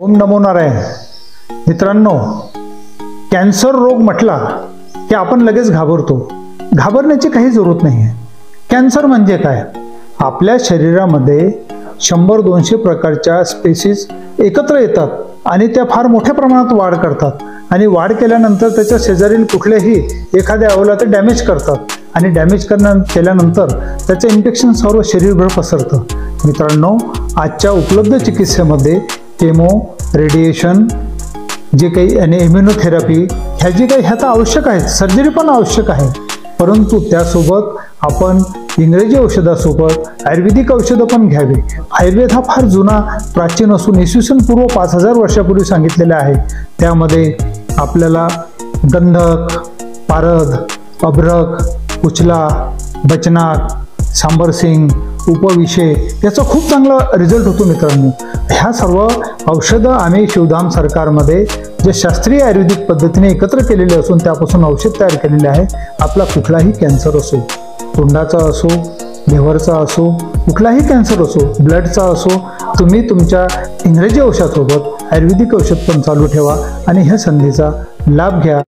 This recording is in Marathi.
ओम नमो नारायण. मित्रांनो, कॅन्सर रोग म्हटला की आपण लगेच घाबरतो. घाबरण्याची काही जरूरत नाही आहे. कॅन्सर म्हणजे काय? आपल्या शरीरामध्ये 100-200 प्रकारच्या स्पेसीज एकत्र येतात आणि त्या फार मोठ्या प्रमाणात वाढ करतात आणि वाढ केल्यानंतर त्याच्या शेजारील कुठल्याही एखाद्या अवयवाला ते डॅमेज करतात आणि डॅमेज केल्यानंतर त्याचं इन्फेक्शन सर्व शरीरभर पसरतं. मित्रांनो, आजच्या उपलब्ध चिकित्सेमध्ये केमो, रेडिएशन, जे काही आणि इम्युनोथेरपी ह्या जे काही ह्या तर आवश्यक आहेत, सर्जरी पण आवश्यक आहे, परंतु त्यासोबत आपण इंग्रजी औषधासोबत आयुर्वेदिक औषधं पण घ्यावी. आयुर्वेद हा फार जुना प्राचीन असून इसवी पूर्व 5000 वर्षापूर्वी सांगितलेला आहे. त्यामध्ये आपल्याला गंधक, पारद, अभ्रक, उचला, बचनाक, सांबरसिंग, उपविषय याचा खूप चांगला रिझल्ट होतो. मित्रांनो, ह्या सर्व औषधं आम्ही शिवधाम सरकारमध्ये जे शास्त्रीय आयुर्वेदिक पद्धतीने एकत्र केलेले असून त्यापासून औषध तयार केलेले आहे. आपला कुठलाही कॅन्सर असो, तोंडाचा असो, लिव्हरचा असो, कुठलाही कॅन्सर असो, ब्लडचा असो, तुम्ही तुमच्या इंग्रजी औषधासोबत आयुर्वेदिक औषध पण चालू ठेवा आणि ह्या संधीचा लाभ घ्या.